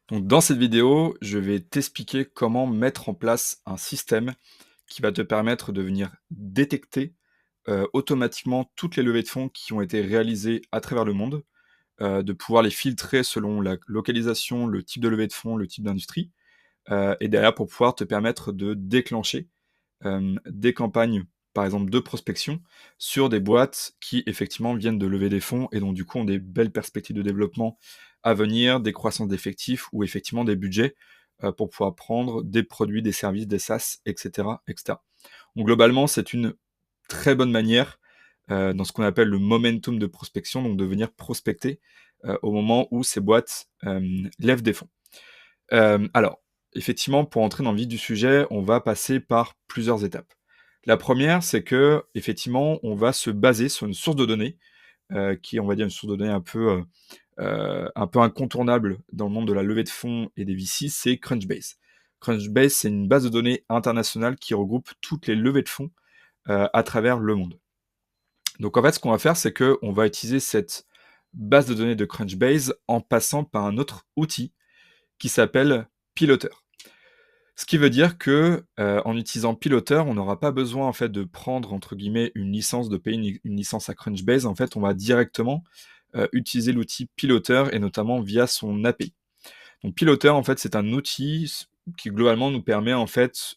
Donc dans cette vidéo, je vais t'expliquer comment mettre en place un système qui va te permettre de venir détecter, automatiquement toutes les levées de fonds qui ont été réalisées à travers le monde, de pouvoir les filtrer selon la localisation, le type de levée de fonds, le type d'industrie, et derrière pour pouvoir te permettre de déclencher, des campagnes, par exemple de prospection, sur des boîtes qui effectivement viennent de lever des fonds et donc du coup ont des belles perspectives de développement à venir, des croissances d'effectifs ou effectivement des budgets, pour pouvoir prendre des produits, des services, des SaaS et cetera et cetera. Donc globalement, c'est une très bonne manière, dans ce qu'on appelle le momentum de prospection, donc de venir prospecter, au moment où ces boîtes, lèvent des fonds. Alors, effectivement, pour entrer dans le vif du sujet, on va passer par plusieurs étapes. La première, c'est que effectivement, on va se baser sur une source de données, qui est, on va dire, une source de données un peu incontournable dans le monde de la levée de fonds et des VC, c'est Crunchbase. Crunchbase, c'est une base de données internationale qui regroupe toutes les levées de fonds, à travers le monde. Donc en fait, ce qu'on va faire, c'est qu'on va utiliser cette base de données de Crunchbase en passant par un autre outil qui s'appelle Piloter. Ce qui veut dire que, en utilisant Piloter, on n'aura pas besoin en fait de prendre entre guillemets «une licence», de payer une licence à Crunchbase. En fait, on va directement, utiliser l'outil Piloter et notamment via son API. Donc Piloter, en fait, c'est un outil qui globalement nous permet en fait,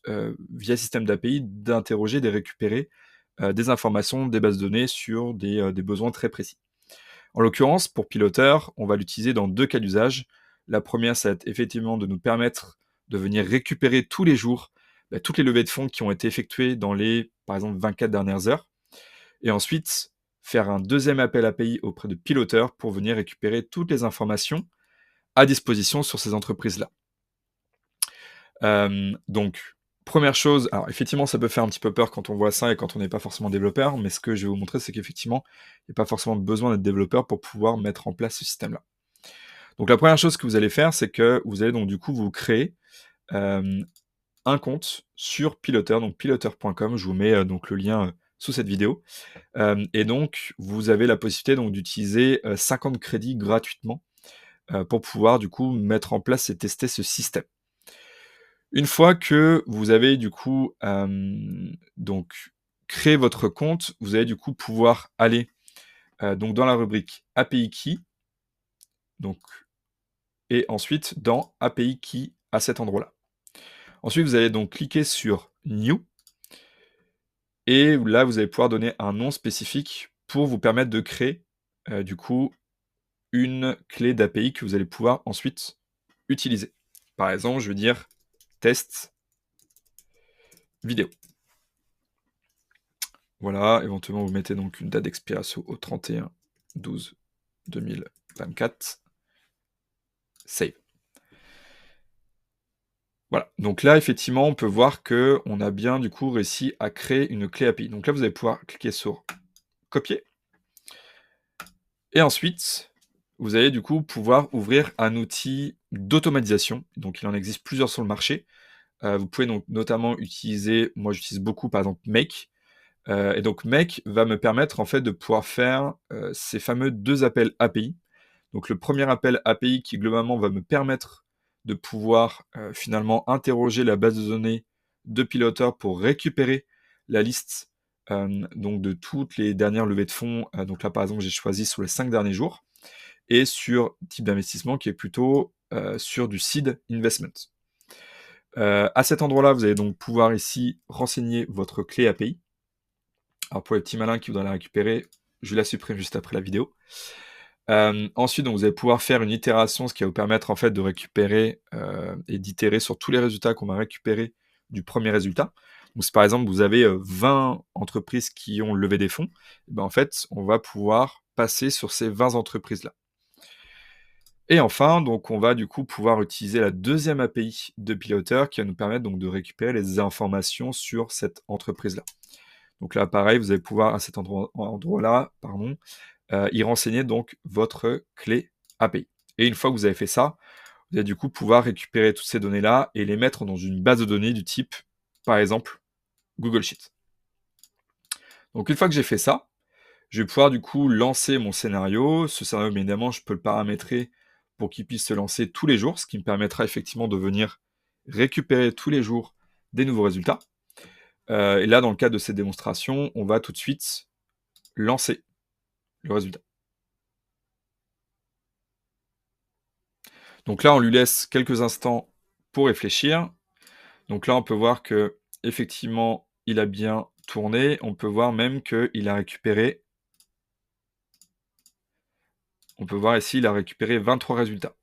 via système d'API, d'interroger, de récupérer, des informations, des bases de données sur des besoins très précis. En l'occurrence, pour Piloter, on va l'utiliser dans 2 cas d'usage. La première, ça va être effectivement de nous permettre de venir récupérer tous les jours, toutes les levées de fonds qui ont été effectuées dans les, par exemple, 24 dernières heures. Et ensuite, faire un deuxième appel API auprès de Piloter pour venir récupérer toutes les informations à disposition sur ces entreprises-là. Donc, première chose, alors effectivement, ça peut faire un petit peu peur quand on voit ça et quand on n'est pas forcément développeur, mais ce que je vais vous montrer, c'est qu'effectivement, il n'y a pas forcément besoin d'être développeur pour pouvoir mettre en place ce système-là. Donc la première chose que vous allez faire, c'est que vous allez donc du coup vous créer, un compte sur Piloter, donc piloter.com. Je vous mets, donc le lien, sous cette vidéo. Et donc vous avez la possibilité donc d'utiliser, 50 crédits gratuitement, pour pouvoir du coup mettre en place et tester ce système. Une fois que vous avez du coup, donc créé votre compte, vous allez du coup pouvoir aller, donc dans la rubrique API Key, donc et ensuite dans API Key à cet endroit-là. Ensuite, vous allez donc cliquer sur New et là, vous allez pouvoir donner un nom spécifique pour vous permettre de créer, du coup, une clé d'API que vous allez pouvoir ensuite utiliser. Par exemple, je vais dire test vidéo. Voilà, éventuellement, vous mettez donc une date d'expiration au 31/12/2024. Save. Voilà, donc là, effectivement, on peut voir qu'on a bien, du coup, réussi à créer une clé API. Donc là, vous allez pouvoir cliquer sur copier. Et ensuite, vous allez, du coup, pouvoir ouvrir un outil d'automatisation. Donc il en existe plusieurs sur le marché. Vous pouvez donc notamment utiliser, moi j'utilise beaucoup, par exemple, Make. Et donc Make va me permettre, en fait, de pouvoir faire, ces fameux 2 appels API. Donc le premier appel API qui globalement va me permettre de pouvoir, finalement interroger la base de données de Piloter pour récupérer la liste, donc de toutes les dernières levées de fonds. Donc là, par exemple, j'ai choisi sur les 5 derniers jours et sur type d'investissement qui est plutôt, sur du seed investment. À cet endroit-là, vous allez donc pouvoir ici renseigner votre clé API. Alors pour les petits malins qui voudraient la récupérer, je la supprime juste après la vidéo. Ensuite, donc vous allez pouvoir faire une itération, ce qui va vous permettre en fait de récupérer, et d'itérer sur tous les résultats qu'on va récupérer du premier résultat. Donc si par exemple vous avez, 20 entreprises qui ont levé des fonds, et ben en fait, on va pouvoir passer sur ces 20 entreprises-là. Et enfin, donc on va du coup pouvoir utiliser la deuxième API de Piloter qui va nous permettre donc de récupérer les informations sur cette entreprise-là. Donc là, pareil, vous allez pouvoir à cet endroit-là, pardon, y renseigner donc votre clé API. Et une fois que vous avez fait ça, vous allez du coup pouvoir récupérer toutes ces données-là et les mettre dans une base de données du type, par exemple, Google Sheet. Donc une fois que j'ai fait ça, je vais pouvoir du coup lancer mon scénario. Ce scénario, bien évidemment, je peux le paramétrer pour qu'il puisse se lancer tous les jours, ce qui me permettra effectivement de venir récupérer tous les jours des nouveaux résultats. Et là, dans le cadre de cette démonstration, on va tout de suite lancer le résultat. Donc là, on lui laisse quelques instants pour réfléchir. Donc là, on peut voir que effectivement, il a bien tourné. On peut voir même qu'il a récupéré. On peut voir ici, il a récupéré 23 résultats.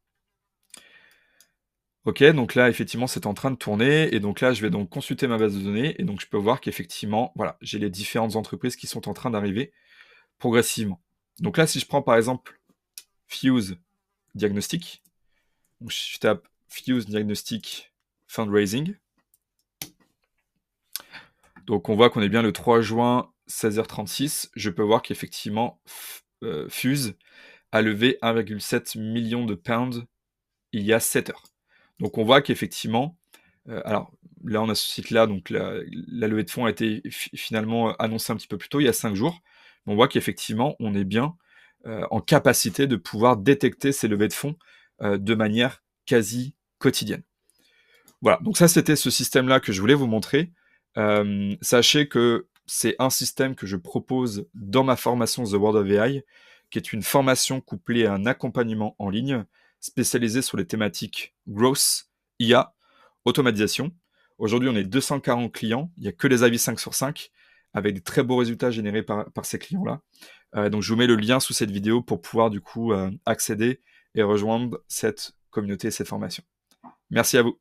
Ok, donc là, effectivement, c'est en train de tourner. Et donc là, je vais donc consulter ma base de données. Et donc, je peux voir qu'effectivement, voilà, j'ai les différentes entreprises qui sont en train d'arriver progressivement. Donc là, si je prends par exemple Fuse Diagnostic, donc je tape Fuse Diagnostic Fundraising. Donc on voit qu'on est bien le 3 juin, 16h36. Je peux voir qu'effectivement, Fuse a levé 1,7 million de pounds il y a 7 heures. Donc on voit qu'effectivement, alors là on a ce site-là, donc la levée de fonds a été finalement annoncée un petit peu plus tôt, il y a 5 jours. On voit qu'effectivement on est bien en capacité de pouvoir détecter ces levées de fonds de manière quasi quotidienne. Voilà, donc ça c'était ce système-là que je voulais vous montrer. Sachez que c'est un système que je propose dans ma formation The World of AI, qui est une formation couplée à un accompagnement en ligne spécialisé sur les thématiques growth, IA, automatisation. Aujourd'hui, on est 240 clients, il n'y a que les avis 5 sur 5, avec des très beaux résultats générés par ces clients-là. Donc je vous mets le lien sous cette vidéo pour pouvoir du coup accéder et rejoindre cette communauté et cette formation. Merci à vous.